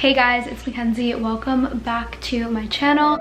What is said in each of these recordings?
Hey guys, it's Mackenzie. Welcome back to my channel.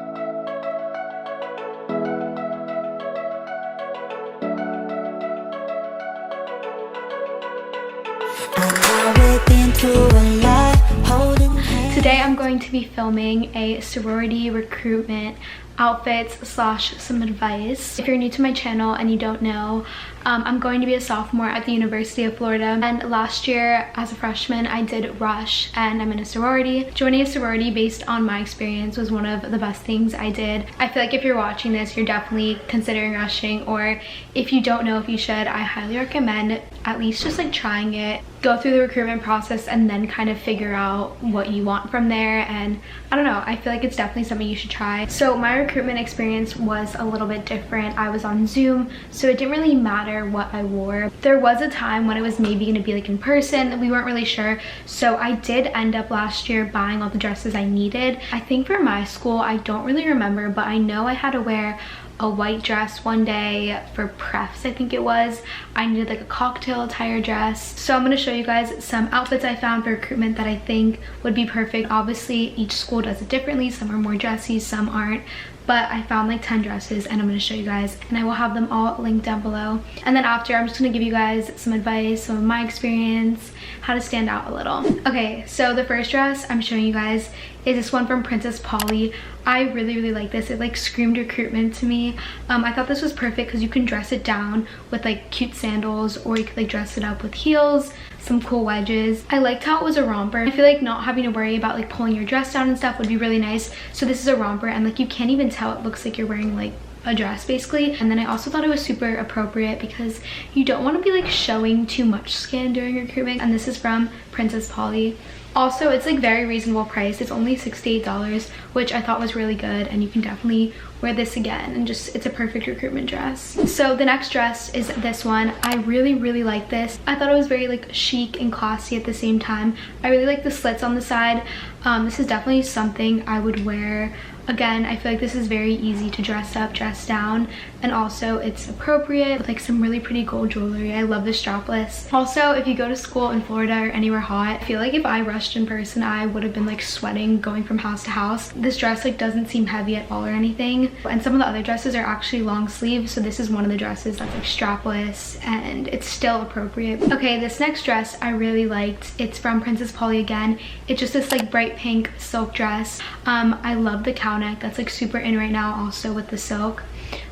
Today I'm going to be filming a sorority recruitment outfits / some advice. If you're new to my channel and you don't know, I'm going to be a sophomore at the University of Florida, and last year as a freshman I did rush and I'm in a sorority. Joining a sorority based on my experience was one of the best things I did. I feel like if you're watching this, you're definitely considering rushing, or if you don't know if you should, I highly recommend at least just like trying it. Go through the recruitment process and then kind of figure out what you want from there, and I don't know, I feel like it's definitely something you should try. So my recruitment experience was a little bit different. I was on Zoom, so it didn't really matter what I wore. There was a time when it was maybe going to be like in person, we weren't really sure, so I did end up last year buying all the dresses I needed. I think for my school, I don't really remember, but I know I had to wear a white dress one day for prefs, I think it was. I needed like a cocktail attire dress. So I'm going to show you guys some outfits I found for recruitment that I think would be perfect. Obviously each school does it differently, some are more dressy, some aren't, but I found like 10 dresses and I'm going to show you guys, and I will have them all linked down below. And then after, I'm just going to give you guys some advice, some of my experience, how to stand out a little. Okay, so the first dress I'm showing you guys is this one from Princess Polly. I really like this. It like screamed recruitment to me. I thought this was perfect because you can dress it down with like cute sandals, or you could like dress it up with heels, some cool wedges. I liked how it was a romper. I feel like not having to worry about like pulling your dress down and stuff would be really nice. So this is a romper, and like you can't even tell, it looks like you're wearing like a dress basically. And then I also thought it was super appropriate because you don't want to be like showing too much skin during recruitment, and this is from Princess Polly. Also, it's like very reasonable price. It's only $68, which I thought was really good, and you can definitely wear this again, and just it's a perfect recruitment dress. So the next dress is this one. I really like this. I thought it was very like chic and classy at the same time. I really like the slits on the side. This is definitely something I would wear again. I feel like this is very easy to dress up, dress down, and also it's appropriate with like some really pretty gold jewelry. I love the strapless. Also, if you go to school in Florida or anywhere hot, I feel like if I rushed in person, I would have been like sweating going from house to house. This dress like doesn't seem heavy at all or anything, and some of the other dresses are actually long sleeve, so this is one of the dresses that's like strapless and it's still appropriate. Okay, this next dress I really liked. It's from Princess Polly again. It's just this like bright pink silk dress. I love the cow neck. That's like super in right now, also with the silk.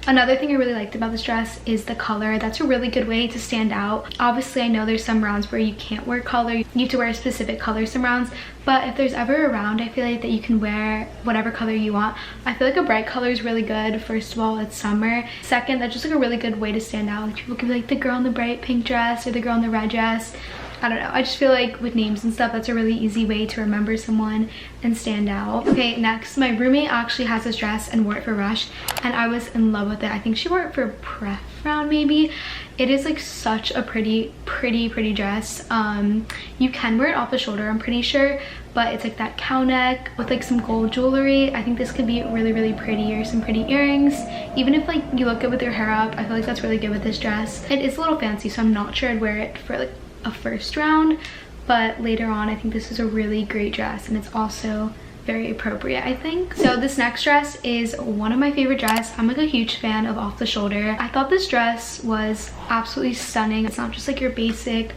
Another thing I really liked about this dress is the color. That's a really good way to stand out. Obviously I know there's some rounds where you can't wear color, you have to wear a specific color some rounds, but if there's ever a round, I feel like that you can wear whatever color you want. I feel like a bright color is really good. First of all, it's summer. Second, that's just like a really good way to stand out. Like people can be like the girl in the bright pink dress or the girl in the red dress. I don't know, I just feel like with names and stuff, that's a really easy way to remember someone and stand out. Okay, next, my roommate actually has this dress and wore it for rush, and I was in love with it. I think she wore it for pref round maybe. It is like such a pretty dress. You can wear it off the shoulder, I'm pretty sure, but it's like that cow neck with like some gold jewelry. I think this could be really pretty, or some pretty earrings. Even if like you look good with your hair up, I feel like that's really good with this dress. It is a little fancy, so I'm not sure I'd wear it for like a first round, but later on I think this is a really great dress, and it's also very appropriate, I think. So this next dress is one of my favorite dress. I'm like a huge fan of off the shoulder. I thought this dress was absolutely stunning. It's not just like your basic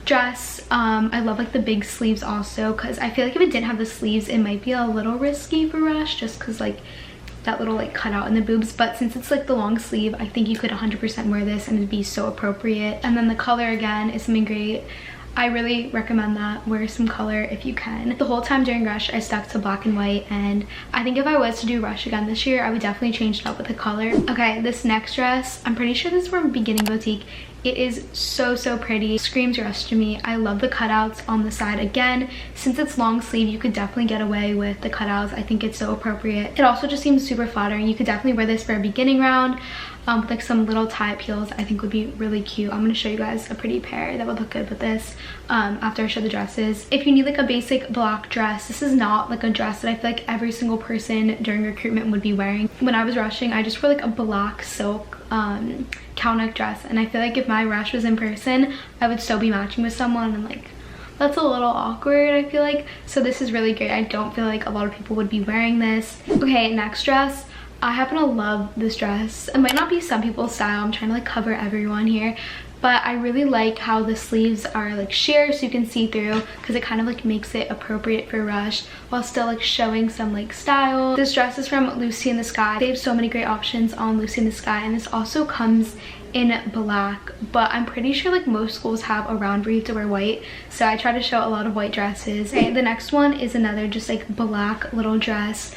dress. I love like the big sleeves also, because I feel like if it didn't have the sleeves, it might be a little risky for rush, just because like that little like cutout in the boobs, but since it's like the long sleeve, I think you could 100% wear this and it'd be so appropriate. And then the color again is something great. I really recommend that. Wear some color if you can. The whole time during rush I stuck to black and white, and I think if I was to do rush again this year, I would definitely change it up with the color. Okay, this next dress, I'm pretty sure this is from Beginning Boutique. It is so pretty. Screams rush to me. I love the cutouts on the side. Again, since it's long sleeve, you could definitely get away with the cutouts. I think it's so appropriate. It also just seems super flattering. You could definitely wear this for a beginning round with like some little tie-up heels. I think would be really cute. I'm going to show you guys a pretty pair that would look good with this after I show the dresses. If you need like a basic black dress, this is not like a dress that I feel like every single person during recruitment would be wearing. When I was rushing, I just wore like a black silk cow neck dress, and I feel like if my rush was in person, I would still be matching with someone, and like that's a little awkward, I feel like. So this is really great. I don't feel like a lot of people would be wearing this. Okay, next dress. I happen to love this dress. It might not be some people's style. I'm trying to like cover everyone here. But I really like how the sleeves are like sheer so you can see through, because it kind of like makes it appropriate for Rush while still like showing some like style. This dress is from Lucy in the Sky. They have so many great options on Lucy in the Sky, and this also comes in black, but I'm pretty sure like most schools have a round where you have to wear white, so I try to show a lot of white dresses. Okay, the next one is another just like black little dress.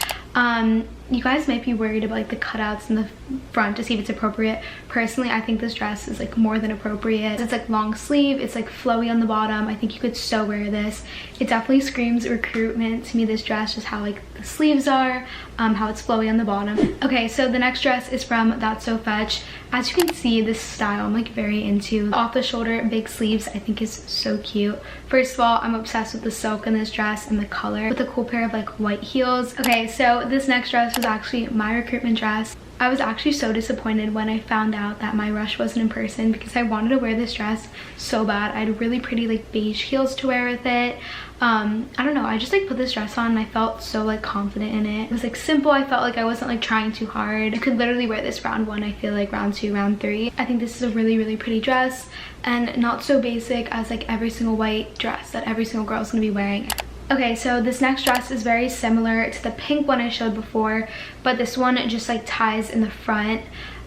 You guys might be worried about like the cutouts in the front to see if it's appropriate. Personally, I think this dress is like more than appropriate. It's like long sleeve, it's like flowy on the bottom. I think you could so wear this. It definitely screams recruitment to me, this dress, just how like the sleeves are, how it's flowy on the bottom. Okay, so the next dress is from That's So Fetch. As you can see, this style I'm like very into. Off the shoulder big sleeves I think is so cute. First of all, I'm obsessed with the silk in this dress and the color with a cool pair of like white heels. Okay, so this next dress was actually my recruitment dress. I was actually so disappointed when I found out that my Rush wasn't in person, because I wanted to wear this dress so bad. I had really pretty like beige heels to wear with it. I don't know, I just like put this dress on and I felt so like confident in it. It was like simple. I felt like I wasn't like trying too hard. You could literally wear this round 1, I feel like round 2, round 3. I think this is a really pretty dress, and not so basic as like every single white dress that every single girl is going to be wearing. Okay, so this next dress is very similar to the pink one I showed before, but this one just like ties in the front.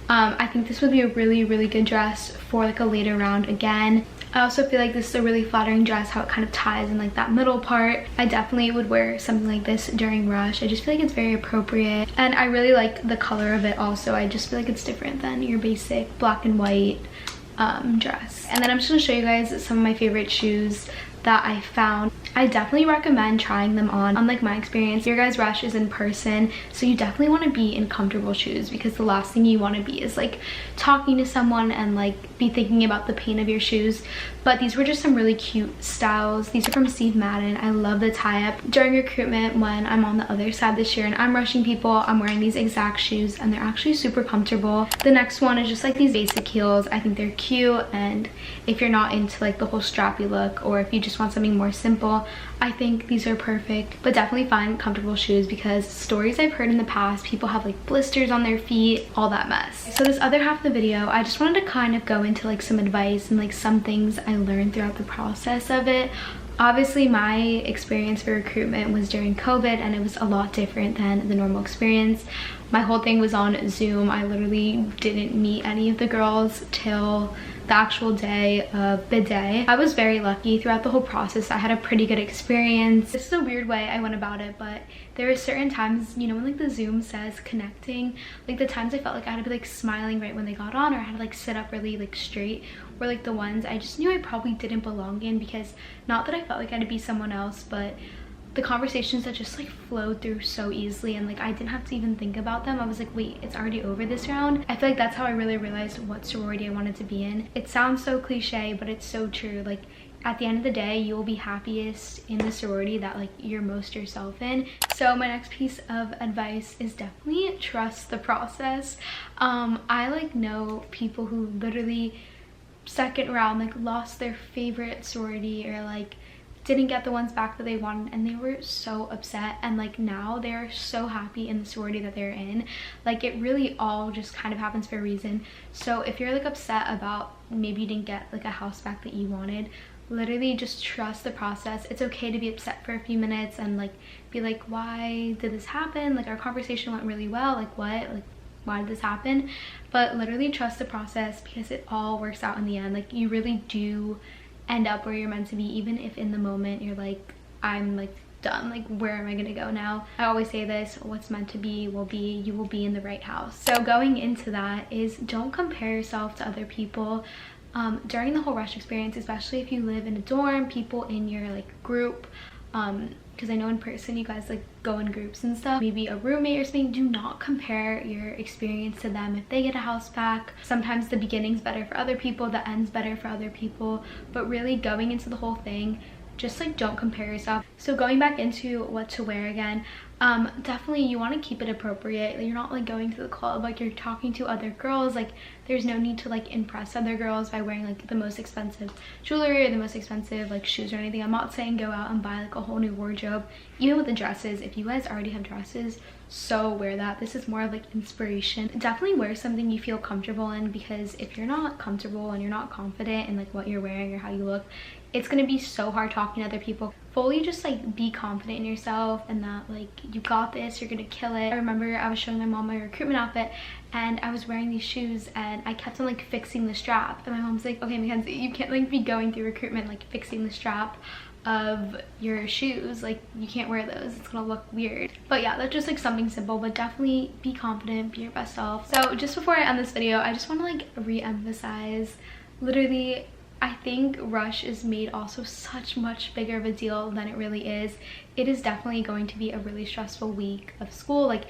I think this would be a really good dress for like a later round again. I also feel like this is a really flattering dress, how it kind of ties in like that middle part. I definitely would wear something like this during Rush. I just feel like it's very appropriate, and I really like the color of it also. I just feel like it's different than your basic black and white dress. And then I'm just going to show you guys some of my favorite shoes that I found. I definitely recommend trying them on. Unlike my experience, your guys' Rush is in person, so you definitely want to be in comfortable shoes, because the last thing you want to be is like talking to someone and like be thinking about the pain of your shoes. But these were just some really cute styles. These are from Steve Madden. I love the tie-up. During recruitment, when I'm on the other side this year and I'm rushing people, I'm wearing these exact shoes and they're actually super comfortable. The next one is just like these basic heels. I think they're cute, and if you're not into like the whole strappy look, or if you just want something more simple, I think these are perfect. But definitely find comfortable shoes, because stories I've heard in the past, people have like blisters on their feet, all that mess. So this other half of the video, I just wanted to kind of go into like some advice and like some things I learned throughout the process of it. Obviously, my experience for recruitment was during COVID, and it was a lot different than the normal experience. My whole thing was on Zoom. I literally didn't meet any of the girls till the actual day of the day. I was very lucky throughout the whole process. I had a pretty good experience. This is a weird way I went about it, but there were certain times, you know, when like the Zoom says connecting, like the times I felt like I had to be like smiling right when they got on, or I had to like sit up really like straight, were like the ones I just knew I probably didn't belong in, because not that I felt like I had to be someone else, but the conversations that just like flowed through so easily, and like I didn't have to even think about them. I was like, wait, it's already over this round. I feel like that's how I really realized what sorority I wanted to be in. It sounds so cliche, but it's so true. Like at the end of the day, you will be happiest in the sorority that like you're most yourself in. So my next piece of advice is definitely trust the process. I like know people who literally second round like lost their favorite sorority, or like didn't get the ones back that they wanted, and they were so upset, and like now they're so happy in the sorority that they're in. Like it really all just kind of happens for a reason. So if you're like upset about maybe you didn't get like a house back that you wanted, literally just trust the process. It's okay to be upset for a few minutes and like be like, why did this happen? Like our conversation went really well, like what, like why did this happen? But literally trust the process, because it all works out in the end. Like you really do end up where you're meant to be, even if in the moment you're like, I'm like done, like where am I gonna go now? I always say this, what's meant to be will be. You will be in the right house. So going into that is, don't compare yourself to other people. During the whole Rush experience, especially if you live in a dorm, people in your like group, because I know in person you guys like go in groups and stuff, maybe a roommate or something, do not compare your experience to them. If they get a house back, sometimes the beginning's better for other people, the end's better for other people, but really going into the whole thing, just like don't compare yourself. So going back into what to wear again, definitely you want to keep it appropriate. You're not like going to the club, like you're talking to other girls, like there's no need to like impress other girls by wearing like the most expensive jewelry or the most expensive like shoes or anything. I'm not saying go out and buy like a whole new wardrobe. Even with the dresses, if you guys already have dresses, so wear that. This is more of like inspiration. Definitely wear something you feel comfortable in, because if you're not comfortable and you're not confident in like what you're wearing or how you look, it's gonna be so hard talking to other people. Fully just like be confident in yourself and that like you got this, you're gonna kill it. I remember I was showing my mom my recruitment outfit and I was wearing these shoes and I kept on like fixing the strap, and my mom's like, okay Mackenzie, you can't like be going through recruitment like fixing the strap of your shoes, like you can't wear those, it's gonna look weird. But yeah, that's just like something simple, but definitely be confident, be your best self. So just before I end this video, I just want to like re-emphasize, literally I think rush is made also such much bigger of a deal than it really is. It is definitely going to be a really stressful week of school. Like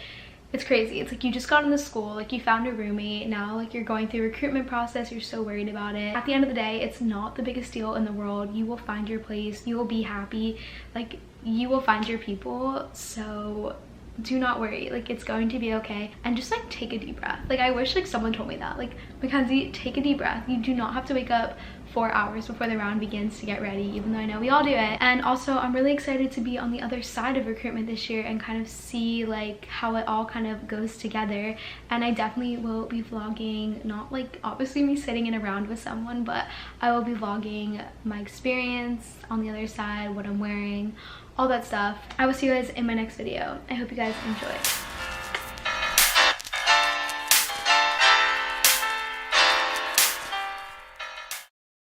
it's crazy. It's like you just got into school, like you found a roommate, now like you're going through recruitment process, you're so worried about it. At the end of the day, it's not the biggest deal in the world. You will find your place, you will be happy, like you will find your people. So do not worry, like it's going to be okay. And just like take a deep breath. Like I wish like someone told me that, like Mackenzie, take a deep breath. You do not have to wake up 4 hours before the round begins to get ready, even though I know we all do it. And also I'm really excited to be on the other side of recruitment this year and kind of see like how it all kind of goes together. And I definitely will be vlogging, not like obviously me sitting in a round with someone, but I will be vlogging my experience on the other side, what I'm wearing, all that stuff. I will see you guys in my next video. I hope you guys enjoy.